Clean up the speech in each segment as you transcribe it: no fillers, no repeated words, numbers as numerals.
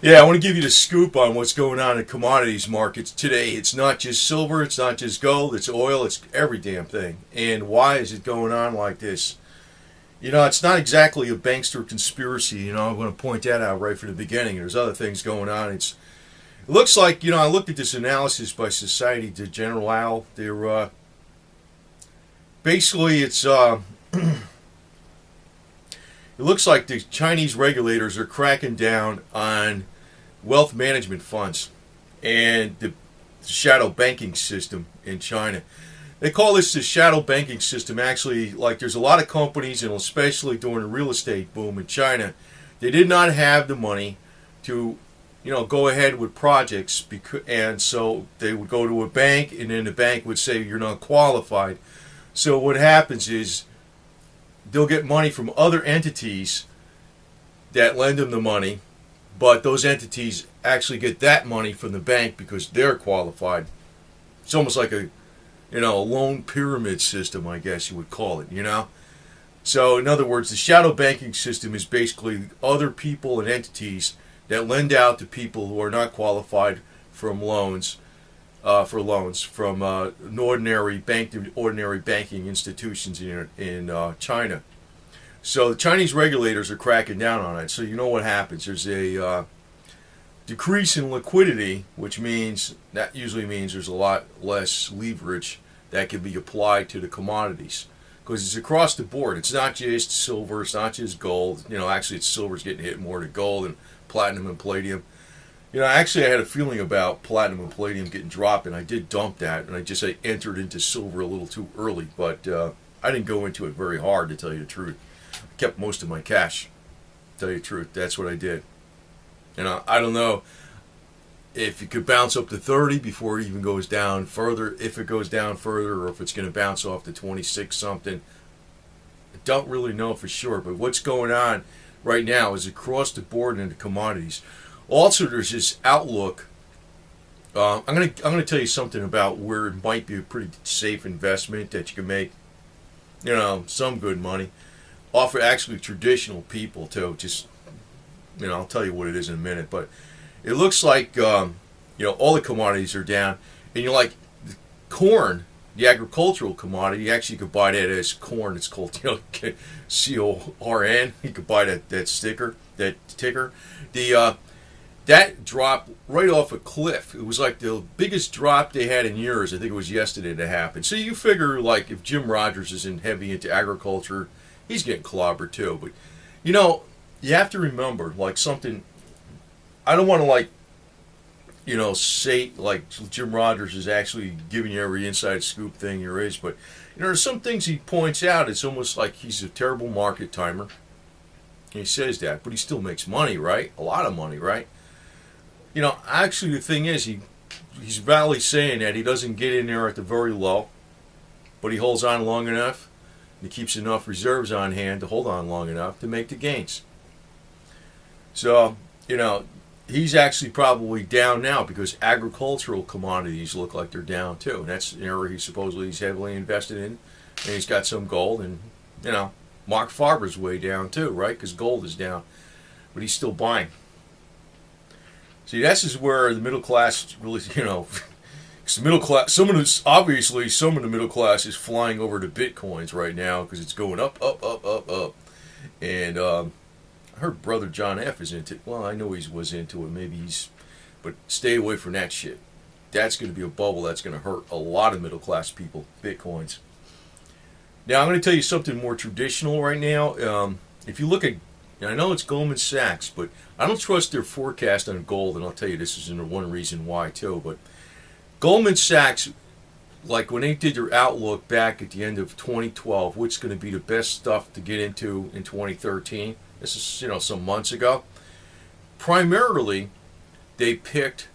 Yeah, I want to give you the scoop on what's going on in commodities markets today. It's not just silver, it's not just gold, it's oil, it's every damn thing. And why is it going on like this? It's not exactly a bankster conspiracy. I'm going to point that out right from the beginning. There's other things going on. It looks like, I looked at this analysis by Society de Generale. They're basically it looks like the Chinese regulators are cracking down on wealth management funds and the shadow banking system in China. They call this the shadow banking system. Actually, like, there's a lot of companies, and especially during the real estate boom in China, they did not have the money to, go ahead with projects, and so they would go to a bank, and then the bank would say you're not qualified. So what happens is they'll get money from other entities that lend them the money, but those entities actually get that money from the bank because they're qualified. It's almost like a loan pyramid system, I guess you would call it, So, in other words, the shadow banking system is basically other people and entities that lend out to people who are not qualified from loans, from ordinary banking institutions in China. So the Chinese regulators are cracking down on it. So you know what happens? There's a decrease in liquidity, which usually means there's a lot less leverage that can be applied to the commodities, because it's across the board. It's not just silver, it's not just gold. Actually, silver's getting hit more than gold and platinum and palladium. Actually, I had a feeling about platinum and palladium getting dropped, and I did dump that, and I entered into silver a little too early, but I didn't go into it very hard, to tell you the truth. I kept most of my cash, to tell you the truth. That's what I did. I don't know if it could bounce up to 30 before it even goes down further, if it goes down further, or if it's going to bounce off to 26 something. I don't really know for sure, but what's going on right now is across the board in the commodities. Also, there's this outlook. I'm gonna tell you something about where it might be a pretty safe investment that you can make, some good money off of actually traditional people too. Just, I'll tell you what it is in a minute. But it looks like all the commodities are down, and the corn, the agricultural commodity. You actually could buy that as corn. It's called CORN. You could buy that sticker, that ticker. That dropped right off a cliff. It was like the biggest drop they had in years. I think it was yesterday that happened. So you figure, like, if Jim Rogers isn't heavy into agriculture, he's getting clobbered too. But, you have to remember, like, something, I don't want to, say, like, Jim Rogers is actually giving you every inside scoop thing there is. But, there's some things he points out. It's almost like he's a terrible market timer. He says that, but he still makes money, right? A lot of money, right? Actually, the thing is, he's validly saying that he doesn't get in there at the very low, but he holds on long enough, and he keeps enough reserves on hand to hold on long enough to make the gains. So, he's actually probably down now because agricultural commodities look like they're down too. And that's an area he's heavily invested in, and he's got some gold, and, Mark Farber's way down too, right? Because gold is down, but he's still buying. See, this is where the middle class really, because the middle class, some of the middle class is flying over to bitcoins right now because it's going up, up, up, up, up. And I heard Brother John F. is into it. Well, I know he was into it. But stay away from that shit. That's going to be a bubble that's going to hurt a lot of middle class people, bitcoins. Now, I'm going to tell you something more traditional right now. If you look at, I know it's Goldman Sachs, but I don't trust their forecast on gold, and I'll tell you this is one reason why too. But Goldman Sachs, like when they did their outlook back at the end of 2012, what's going to be the best stuff to get into in 2013? This is, some months ago. Primarily, they picked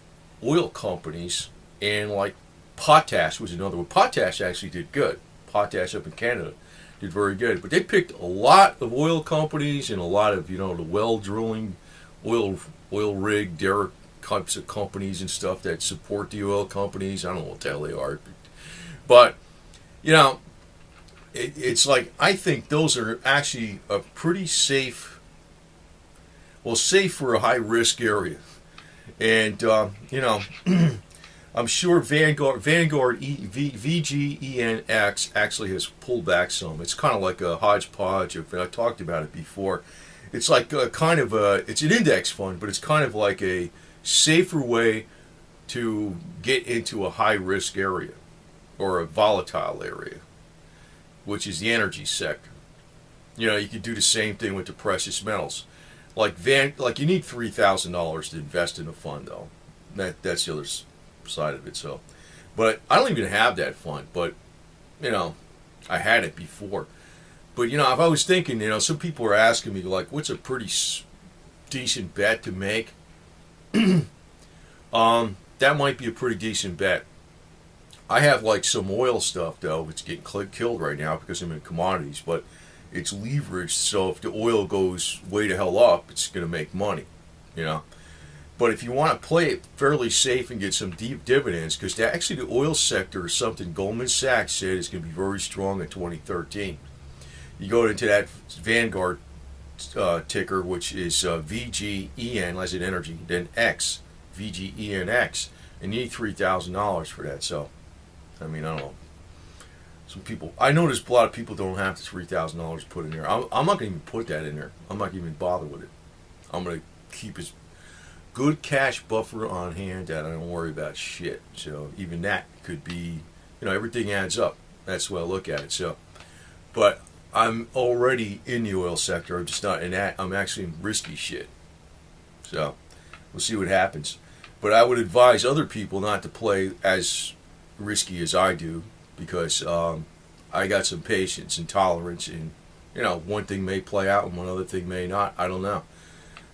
oil companies, and like Potash was another one. Potash actually did good. Potash up in Canada did very good. But they picked a lot of oil companies and a lot of, the well drilling, oil rig, derrick types of companies and stuff that support the oil companies. I don't know what the hell they are. But, it's like, I think those are actually a pretty safe for a high risk area. And I'm sure VGENX actually has pulled back some. It's kind of like a hodgepodge of, and I talked about it before. It's like it's an index fund, but it's kind of like a safer way to get into a high risk area or a volatile area, which is the energy sector. You could do the same thing with the precious metals. Like you need $3,000 to invest in a fund, though. That's the other side of it. So, but I don't even have that fund. But I had it before. But if I was thinking, some people are asking me like, what's a pretty decent bet to make? That might be a pretty decent bet. I have like some oil stuff though. It's getting killed right now because I'm in commodities, but it's leveraged. So if the oil goes way to hell up, it's going to make money. But if you want to play it fairly safe and get some deep dividends, because actually the oil sector is something Goldman Sachs said is going to be very strong in 2013. You go into that Vanguard ticker, which is VGEN, as in energy, then X, VGENX, and you need $3,000 for that. So, I don't know. Some people, I notice a lot of people don't have the $3,000 put in there. I'm not going to even put that in there. I'm not going to even bother with it. I'm going to keep as good cash buffer on hand that I don't worry about shit. So even that could be, everything adds up. That's the way I look at it. So, but I'm already in the oil sector. I'm just not in that. I'm actually in risky shit. So we'll see what happens. But I would advise other people not to play as risky as I do, because I got some patience and tolerance, and one thing may play out and one other thing may not. I don't know,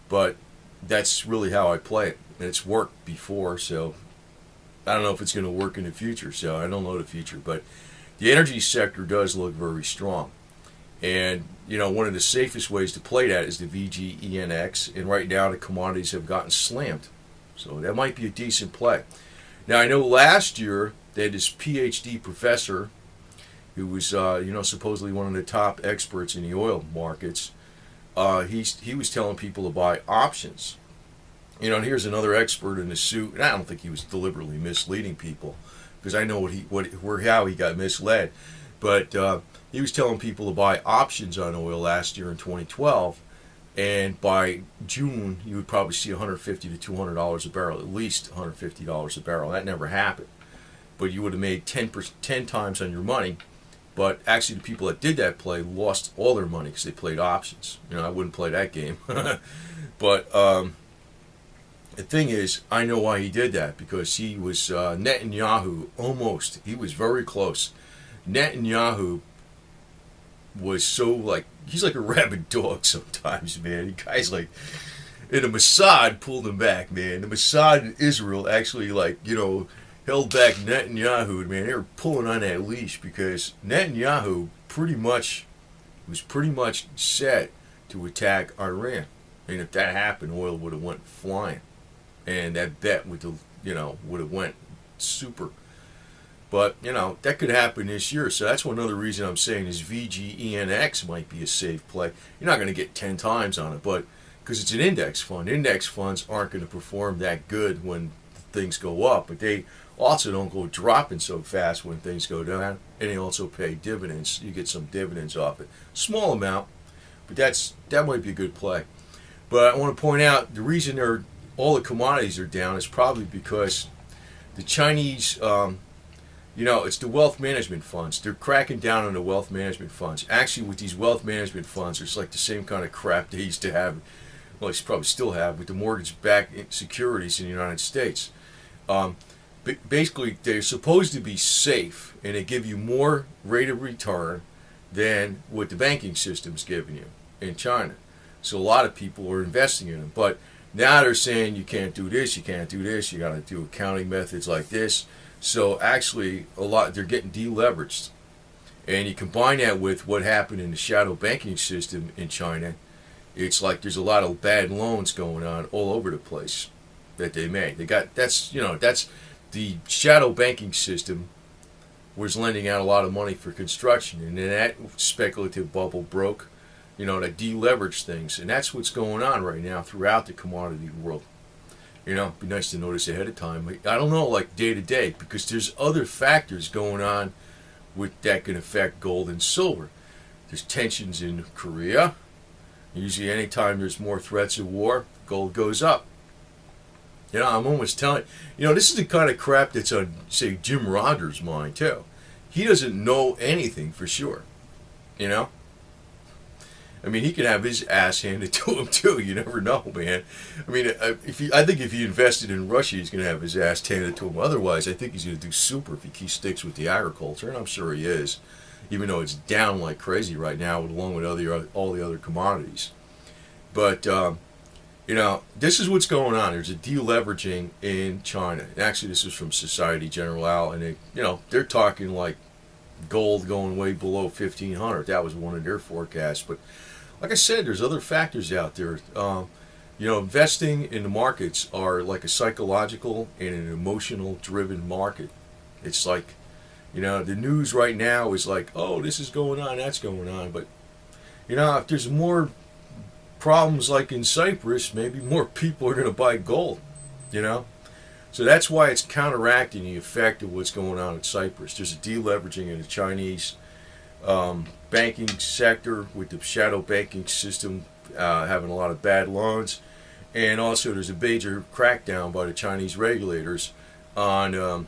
but that's really how I play it, and it's worked before. So I don't know if it's going to work in the future. So I don't know the future, but the energy sector does look very strong, and one of the safest ways to play that is the VGENX. And right now the commodities have gotten slammed, so that might be a decent play. Now I know last year they had this PhD professor who was, supposedly one of the top experts in the oil markets. He was telling people to buy options. And here's another expert in the suit, and I don't think he was deliberately misleading people, because I know how he got misled. But he was telling people to buy options on oil last year in 2012, and by June you would probably see $150 to $200 a barrel, at least $150 a barrel. That never happened. But you would have made 10 times on your money. But actually the people that did that play lost all their money because they played options. I wouldn't play that game. But the thing is, I know why he did that, because he was Netanyahu almost. He was very close. Netanyahu was so he's like a rabid dog sometimes, man. The guy's like, and the Mossad pulled him back, man. The Mossad in Israel actually held back Netanyahu, man. They were pulling on that leash, because Netanyahu was pretty much set to attack Iran. And if that happened, oil would have went flying, and that bet would have went super. But that could happen this year. So that's one other reason I'm saying is VGENX might be a safe play. You're not going to get 10 times on it, but because it's an index fund. Index funds aren't going to perform that good when things go up, but they also don't go dropping so fast when things go down, and they also pay dividends. You get some dividends off it, small amount, but that might be a good play. But I want to point out the reason all the commodities are down is probably because the Chinese, it's the wealth management funds. They're cracking down on the wealth management funds. Actually, with these wealth management funds, it's like the same kind of crap they used to have. Well, they probably still have with the mortgage-backed securities in the United States. Basically, they're supposed to be safe, and they give you more rate of return than what the banking system's giving you in China. So a lot of people are investing in them. But now they're saying you can't do this, you can't do this, you got to do accounting methods like this. So actually, they're getting deleveraged. And you combine that with what happened in the shadow banking system in China, it's like there's a lot of bad loans going on all over the place that they made. That's the shadow banking system was lending out a lot of money for construction, and then that speculative bubble broke, that deleveraged things, and that's what's going on right now throughout the commodity world. You know, it'd be nice to notice ahead of time. I don't know, like day to day, because there's other factors going on with that can affect gold and silver. There's tensions in Korea. Usually, anytime there's more threats of war, gold goes up. You know, I'm almost telling you know, this is the kind of crap that's on, say, Jim Rogers' mind too. He doesn't know anything for sure. You know, I mean, he could have his ass handed to him too. You never know, man. I mean, I think if he invested in Russia, he's going to have his ass handed to him. Otherwise, I think he's going to do super if he sticks with the agriculture, and I'm sure he is, even though it's down like crazy right now, along with all the other commodities. But you know, this is what's going on. There's a deleveraging in China. Actually, this is from Society Generale, and they're talking like gold going way below 1,500. That was one of their forecasts. But like I said, there's other factors out there. You know, investing in the markets are like a psychological and an emotional driven market. It's like, you know, the news right now is like, oh, this is going on, that's going on. But, you know, if there's more problems like in Cyprus, maybe more people are going to buy gold, you know. So that's why it's counteracting the effect of what's going on in Cyprus. There's a deleveraging in the Chinese banking sector with the shadow banking system having a lot of bad loans. And also there's a major crackdown by the Chinese regulators on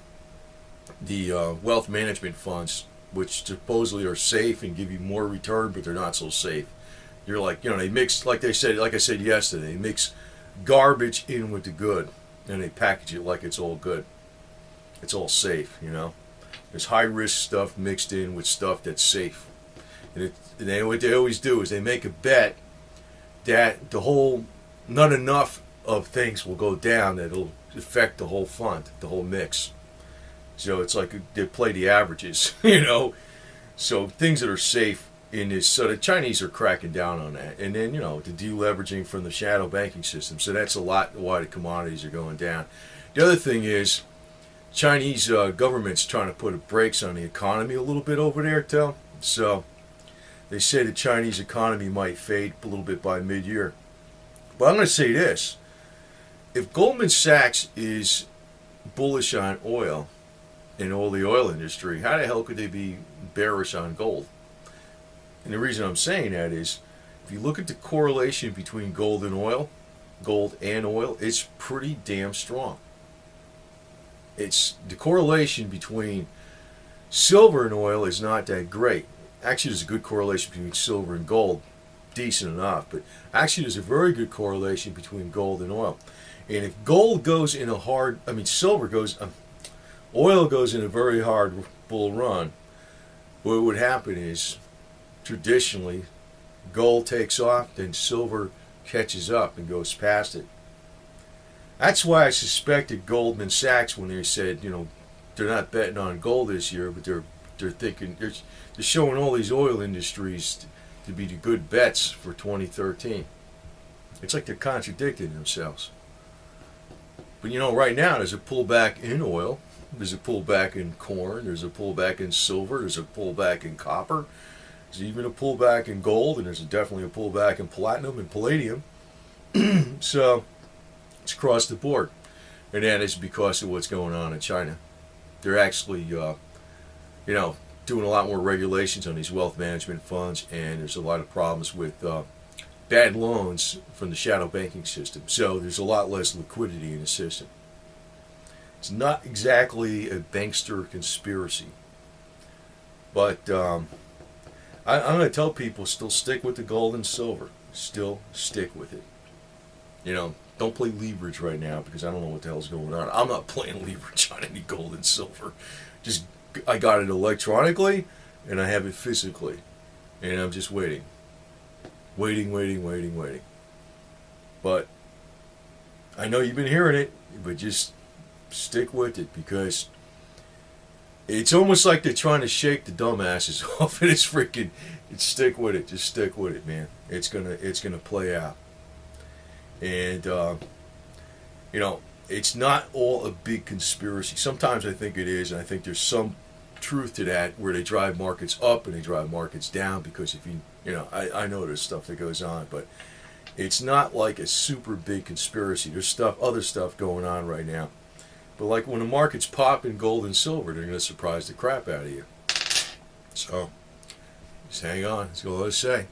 the wealth management funds, which supposedly are safe and give you more return, but they're not so safe. You're like, you know, they mix, like I said yesterday, they mix garbage in with the good, and they package it like it's all good. It's all safe, you know. There's high risk stuff mixed in with stuff that's safe. And what they always do is they make a bet that not enough of things will go down that it'll affect the whole fund, the whole mix. So it's like they play the averages, you know. So things that are safe in this, so the Chinese are cracking down on that. And then, you know, the deleveraging from the shadow banking system. So that's a lot why the commodities are going down. The other thing is, Chinese government's trying to put brakes on the economy a little bit over there too. So they say the Chinese economy might fade a little bit by mid-year. But I'm going to say this. If Goldman Sachs is bullish on oil and all the oil industry, how the hell could they be bearish on gold? And the reason I'm saying that is, if you look at the correlation between gold and oil, it's pretty damn strong. It's the correlation between silver and oil is not that great. Actually, there's a good correlation between silver and gold, decent enough, but actually there's a very good correlation between gold and oil. And if gold goes in oil goes in a very hard bull run, what would happen is, traditionally, gold takes off, then silver catches up and goes past it. That's why I suspected Goldman Sachs when they said, you know, they're not betting on gold this year, but they're thinking they're showing all these oil industries to be the good bets for 2013. It's like they're contradicting themselves. But you know, right now there's a pullback in oil, there's a pullback in corn, there's a pullback in silver, there's a pullback in copper, there's even a pullback in gold, and there's definitely a pullback in platinum and palladium. So it's across the board, and that is because of what's going on in China. They're actually, doing a lot more regulations on these wealth management funds, and there's a lot of problems with bad loans from the shadow banking system. So there's a lot less liquidity in the system. It's not exactly a bankster conspiracy, but I'm going to tell people, still stick with the gold and silver. Still stick with it. You know, don't play leverage right now, because I don't know what the hell's going on. I'm not playing leverage on any gold and silver. Just, I got it electronically, and I have it physically. And I'm just waiting. Waiting. But I know you've been hearing it, but just stick with it, because it's almost like they're trying to shake the dumbasses off, and stick with it. Just stick with it, man. It's gonna play out. And it's not all a big conspiracy. Sometimes I think it is, and I think there's some truth to that, where they drive markets up and they drive markets down, because if I know there's stuff that goes on, but It's not like a super big conspiracy. There's other stuff going on right now. But like when the market's popping gold and silver, they're going to surprise the crap out of you. So, just hang on. That's all I say.